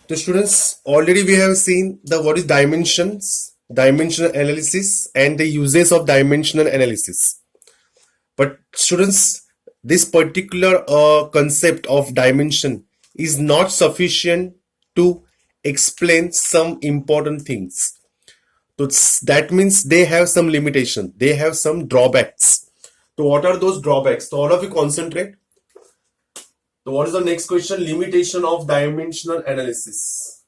So students, already we have seen the what is dimensions, dimensional analysis, and the uses of dimensional analysis. But students, this particular concept of dimension is not sufficient to explain some important things. So that means they have some limitation. They have some drawbacks. So what are those drawbacks? So all of you concentrate. So what is the next question? Limitation of dimensional analysis.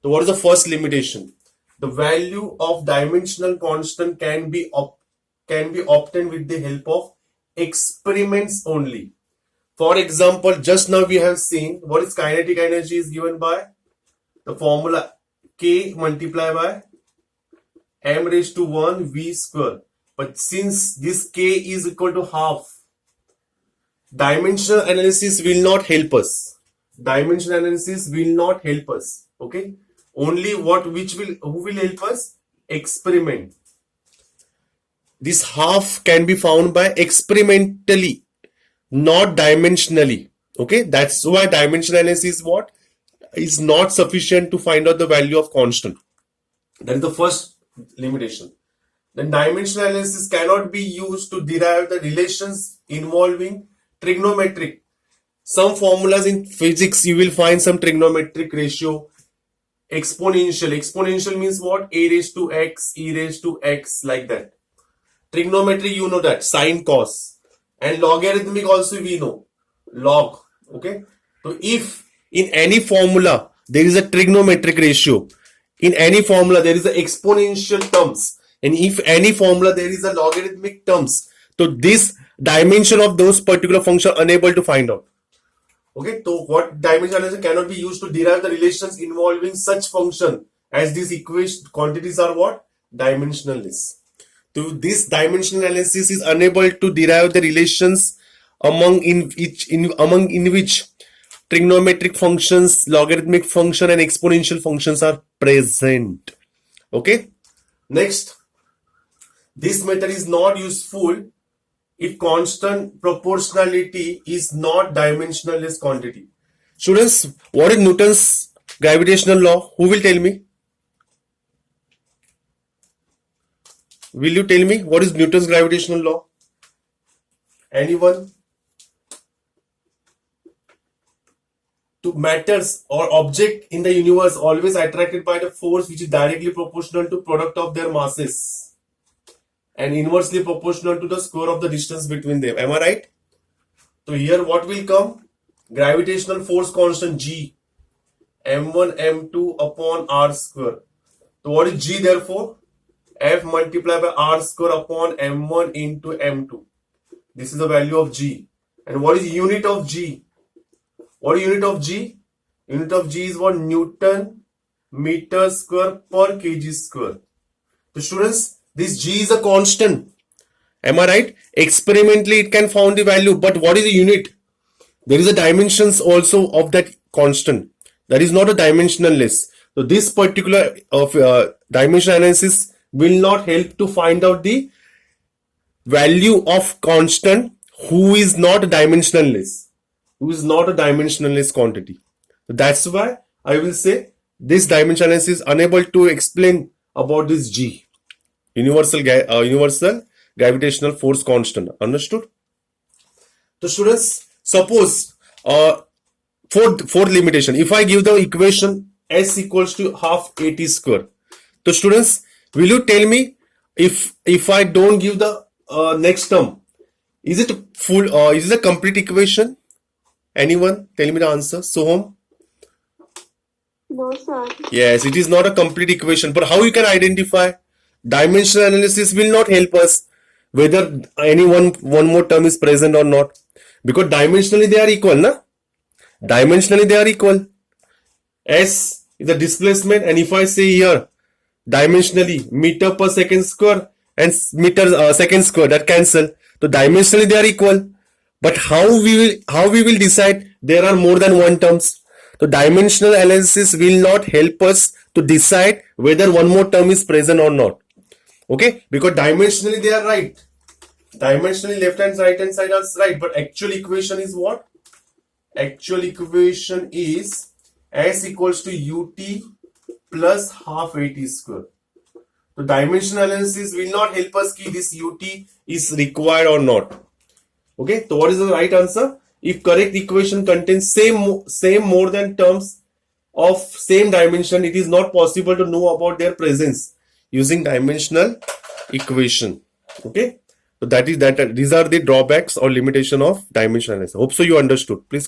So what is the first limitation? The value of dimensional constant can be obtained with the help of experiments only. For example, just now we have seen what is kinetic energy is given by the formula K multiplied by m raised to 1 v square. But since this K is equal to half, dimensional analysis will not help us. Dimensional analysis will not help us. Okay. Only who will help us? Experiment. This half can be found by experimentally, not dimensionally. Okay. That's why dimensional analysis is not sufficient to find out the value of constant. That is the first limitation. Then dimensional analysis cannot be used to derive the relations involving trigonometric. Some formulas in physics you will find some trigonometric ratio. Exponential means what? A raised to x, e raised to x, like that. Trigonometry, you know that, sine, cos. And logarithmic also we know, log. Okay. So if in any formula there is a trigonometric ratio, in any formula there is a exponential terms, and if any formula there is a logarithmic terms, so this dimension of those particular function unable to find out. Okay, so what dimension analysis cannot be used to derive the relations involving such function, as these equation quantities are what? Dimensionless. So this dimensional analysis is unable to derive the relations among in which trigonometric functions, logarithmic function, and exponential functions are present. Okay. Next, this method is not useful if constant proportionality is not dimensionless quantity. Students, what is Newton's gravitational law? Who will tell me? Will you tell me what is Newton's gravitational law? Anyone? To matters or object in the universe always attracted by the force which is directly proportional to product of their masses and inversely proportional to the square of the distance between them. Am I right? So here what will come? Gravitational force constant G, m1 m2 upon r square. So what is G therefore? F multiplied by r square upon m1 into m2. This is the value of G. And what is unit of G? What is unit of G? Unit of G is what? Newton meter square per kg square. So students, this G is a constant. Am I right? Experimentally it can found the value, but what is the unit? There is a dimensions also of that constant. That is not a dimensionless. So this particular dimension analysis will not help to find out the value of constant who is not dimensionless, who is not a dimensionless quantity. So that's why I will say this dimension analysis is unable to explain about this G, universal gravitational force constant. Understood? So students, suppose fourth limitation, if I give the equation S equals to half at square. So students, will you tell me if I don't give the next term, is it full? Is it a complete equation? Anyone tell me the answer? Soham? No, sir. Yes, it is not a complete equation. But how you can identify? Dimensional analysis will not help us whether any one more term is present or not, because dimensionally they are equal, na? Dimensionally they are equal. S is the displacement, and if I say here dimensionally meter per second square and meter second square, that cancel. So dimensionally they are equal. But how we will decide there are more than one terms? So dimensional analysis will not help us to decide whether one more term is present or not. Okay, because dimensionally they are right. Dimensionally left and right hand side are right, but actual equation is what? Actual equation is S equals to ut plus half at square. So dimensional analysis will not help us कि this ut is required or not. Okay, so what is the right answer? If correct equation contains same more than terms of same dimension, it is not possible to know about their presence using dimensional equation. Okay, so that is that. These are the drawbacks or limitation of dimensional analysis. Hope so you understood. Please